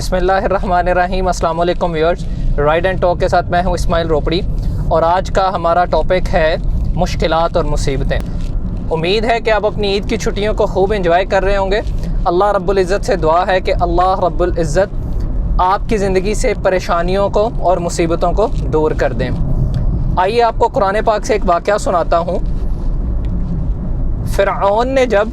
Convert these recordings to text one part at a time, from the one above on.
بسم اللہ الرحمن الرحیم۔ السلام علیکم ویورز، رائڈ اینڈ ٹاک کے ساتھ میں ہوں اسماعیل روپڑی، اور آج کا ہمارا ٹاپک ہے مشکلات اور مصیبتیں۔ امید ہے کہ آپ اپنی عید کی چھٹیوں کو خوب انجوائے کر رہے ہوں گے۔ اللہ رب العزت سے دعا ہے کہ اللہ رب العزت آپ کی زندگی سے پریشانیوں کو اور مصیبتوں کو دور کر دیں۔ آئیے آپ کو قرآن پاک سے ایک واقعہ سناتا ہوں۔ فرعون نے جب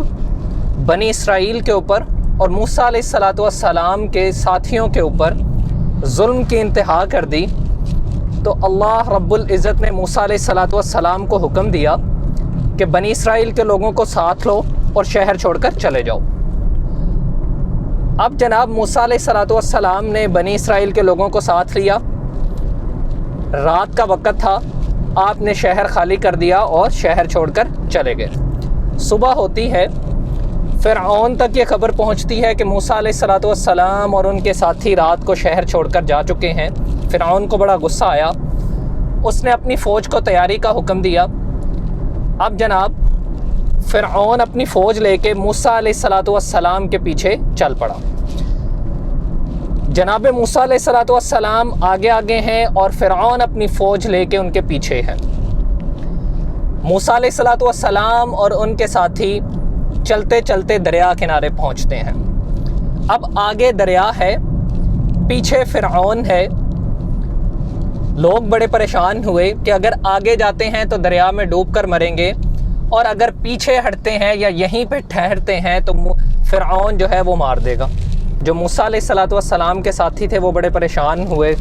بنی اسرائیل کے اوپر اور موسیٰ علیہ السلام کے ساتھیوں کے اوپر ظلم کی انتہا کر دی، تو اللہ رب العزت نے موسیٰ علیہ السلام کو حکم دیا کہ بنی اسرائیل کے لوگوں کو ساتھ لو اور شہر چھوڑ کر چلے جاؤ۔ اب جناب موسیٰ علیہ السلام نے بنی اسرائیل کے لوگوں کو ساتھ لیا، رات کا وقت تھا، آپ نے شہر خالی کر دیا اور شہر چھوڑ کر چلے گئے۔ صبح ہوتی ہے، فرعون تک یہ خبر پہنچتی ہے کہ موسیٰ علیہ السلام اور ان کے ساتھی رات کو شہر چھوڑ کر جا چکے ہیں۔ فرعون کو بڑا غصہ آیا، اس نے اپنی فوج کو تیاری کا حکم دیا۔ اب جناب فرعون اپنی فوج لے کے موسیٰ علیہ السلام کے پیچھے چل پڑا۔ جناب موسیٰ علیہ السلام آگے آگے ہیں اور فرعون اپنی فوج لے کے ان کے پیچھے ہیں۔ موسیٰ علیہ السلام اور ان کے ساتھی چلتے چلتے دریا کنارے پہنچتے ہیں۔ اب آگے دریا ہے، پیچھے فرعون ہے۔ لوگ بڑے پریشان ہوئے کہ اگر آگے جاتے ہیں تو دریا میں ڈوب کر مریں گے، اور اگر پیچھے ہٹتے ہیں یا یہیں پہ ٹھہرتے ہیں تو فرعون جو ہے وہ مار دے گا۔ جو موسیٰ علیہ السلام کے ساتھی تھے وہ بڑے پریشان ہوئے۔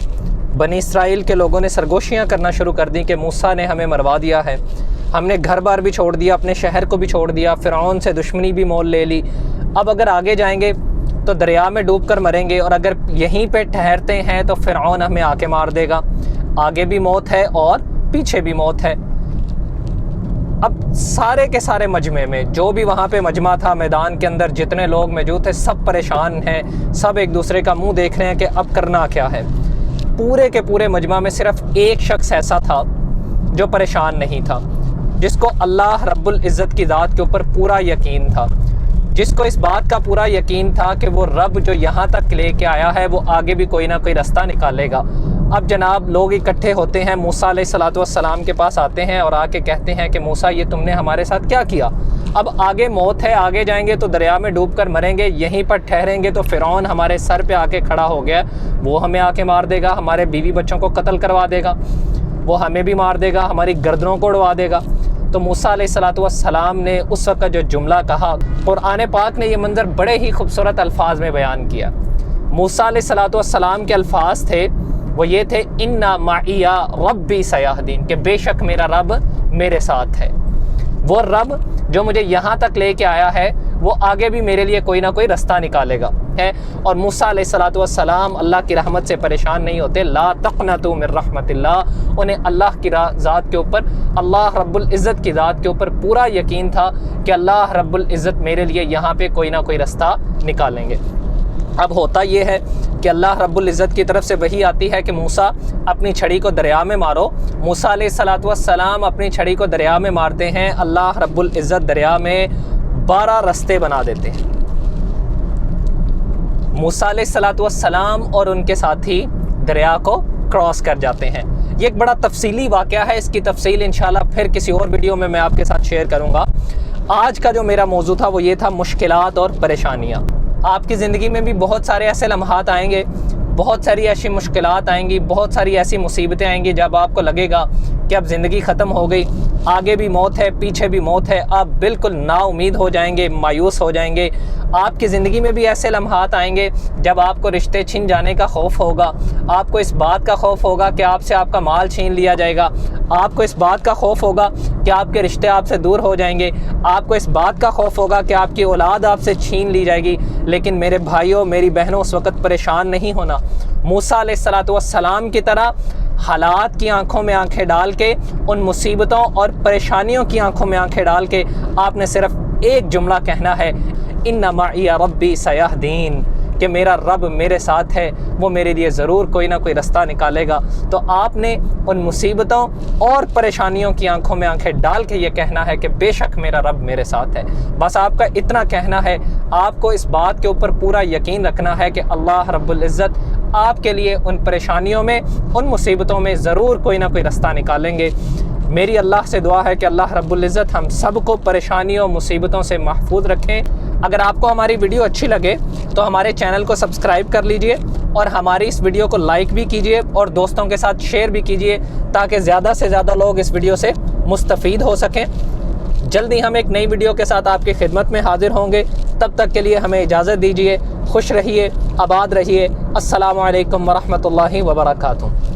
بنی اسرائیل کے لوگوں نے سرگوشیاں کرنا شروع کر دیں کہ موسیٰ نے ہمیں مروا دیا ہے، ہم نے گھر بار بھی چھوڑ دیا، اپنے شہر کو بھی چھوڑ دیا، فرعون سے دشمنی بھی مول لے لی، اب اگر آگے جائیں گے تو دریا میں ڈوب کر مریں گے، اور اگر یہیں پہ ٹھہرتے ہیں تو فرعون ہمیں آ کے مار دے گا۔ آگے بھی موت ہے اور پیچھے بھی موت ہے۔ اب سارے کے سارے مجمع میں، جو بھی وہاں پہ مجمع تھا، میدان کے اندر جتنے لوگ موجود تھے، سب پریشان ہیں، سب ایک دوسرے کا منہ دیکھ رہے ہیں کہ اب کرنا کیا ہے۔ پورے کے پورے مجمع میں صرف ایک شخص ایسا تھا جو پریشان نہیں تھا، جس کو اللہ رب العزت کی ذات کے اوپر پورا یقین تھا، جس کو اس بات کا پورا یقین تھا کہ وہ رب جو یہاں تک لے کے آیا ہے وہ آگے بھی کوئی نہ کوئی رستہ نکالے گا۔ اب جناب لوگ اکٹھے ہوتے ہیں، موسیٰ علیہ السلام کے پاس آتے ہیں اور آ کے کہتے ہیں کہ موسیٰ یہ تم نے ہمارے ساتھ کیا کیا؟ اب آگے موت ہے، آگے جائیں گے تو دریا میں ڈوب کر مریں گے، یہیں پر ٹھہریں گے تو فرعون ہمارے سر پہ آ کے کھڑا ہو گیا، وہ ہمیں آ کے مار دے گا، ہمارے بیوی بچوں کو قتل کروا دے گا، وہ ہمیں بھی مار دے گا، ہماری گردنوں کو اڑوا دے گا۔ تو موسیٰ علیہ السلام نے اس وقت جو جملہ کہا، قرآن پاک نے یہ منظر بڑے ہی خوبصورت الفاظ میں بیان کیا۔ موسیٰ علیہ السلام کے الفاظ تھے وہ یہ تھے، اِنَّ مَعِیَ رَبِّی سَیَہْدِینِ، کہ بے شک میرا رب میرے ساتھ ہے۔ وہ رب جو مجھے یہاں تک لے کے آیا ہے وہ آگے بھی میرے لیے کوئی نہ کوئی رستہ نکالے گا ہے۔ اور موسیٰ علیہ السلام اللہ کی رحمت سے پریشان نہیں ہوتے۔ لا تقنطوا من رحمت اللہ، انہیں اللہ کی ذات کے اوپر، اللہ رب العزت کی ذات کے اوپر پورا یقین تھا کہ اللہ رب العزت میرے لیے یہاں پہ کوئی نہ کوئی رستہ نکالیں گے۔ اب ہوتا یہ ہے کہ اللہ رب العزت کی طرف سے وحی آتی ہے کہ موسیٰ اپنی چھڑی کو دریا میں مارو۔ موسیٰ علیہ السلام اپنی چھڑی کو دریا میں مارتے ہیں، اللہ رب العزت دریا میں 12 رستے بنا دیتے ہیں۔ موسیٰ علیہ السلام اور ان کے ساتھی دریا کو کراس کر جاتے ہیں۔ یہ ایک بڑا تفصیلی واقعہ ہے، اس کی تفصیل انشاءاللہ پھر کسی اور ویڈیو میں آپ کے ساتھ شیئر کروں گا۔ آج کا جو میرا موضوع تھا وہ یہ تھا مشکلات اور پریشانیاں۔ آپ کی زندگی میں بھی بہت سارے ایسے لمحات آئیں گے، بہت ساری ایسی مشکلات آئیں گی، بہت ساری ایسی مصیبتیں آئیں گی جب آپ کو لگے گا کہ اب زندگی ختم ہو گئی، آگے بھی موت ہے، پیچھے بھی موت ہے، آپ بالکل نا امید ہو جائیں گے، مایوس ہو جائیں گے۔ آپ کی زندگی میں بھی ایسے لمحات آئیں گے جب آپ کو رشتے چھن جانے کا خوف ہوگا، آپ کو اس بات کا خوف ہوگا کہ آپ سے آپ کا مال چھین لیا جائے گا، آپ کو اس بات کا خوف ہوگا کہ آپ کے رشتے آپ سے دور ہو جائیں گے، آپ کو اس بات کا خوف ہوگا کہ آپ کی اولاد آپ سے چھین لی جائے گی۔ لیکن میرے بھائیوں، میری بہنوں، اس وقت پریشان نہیں ہونا۔ موسیٰ علیہ السلام کی طرح حالات کی آنکھوں میں آنکھیں ڈال کے، ان مصیبتوں اور پریشانیوں کی آنکھوں میں آنکھیں ڈال کے آپ نے صرف ایک جملہ کہنا ہے، اِنَّ مَعِیَ رَبِّی سَیَہْدِینِ، کہ میرا رب میرے ساتھ ہے، وہ میرے لیے ضرور کوئی نہ کوئی رستہ نکالے گا، تو آپ نے ان مصیبتوں اور پریشانیوں کی آنکھوں میں آنکھیں ڈال کے یہ کہنا ہے کہ بے شک میرا رب میرے ساتھ ہے۔ بس آپ کا اتنا کہنا ہے، آپ کو اس بات کے اوپر پورا یقین رکھنا ہے کہ اللہ رب العزت آپ کے لیے ان پریشانیوں میں، ان مصیبتوں میں ضرور کوئی نہ کوئی رستہ نکالیں گے۔ میری اللہ سے دعا ہے کہ اللہ رب العزت ہم سب کو پریشانیوں مصیبتوں سے محفوظ رکھیں۔ اگر آپ کو ہماری ویڈیو اچھی لگے تو ہمارے چینل کو سبسکرائب کر لیجئے اور ہماری اس ویڈیو کو لائک بھی کیجئے اور دوستوں کے ساتھ شیئر بھی کیجئے تاکہ زیادہ سے زیادہ لوگ اس ویڈیو سے مستفید ہو سکیں۔ جلدی ہم ایک نئی ویڈیو کے ساتھ آپ کی خدمت میں حاضر ہوں گے، تب تک کے لیے ہمیں اجازت دیجئے۔ خوش رہیے، آباد رہیے۔ السلام علیکم ورحمۃ اللہ وبرکاتہ۔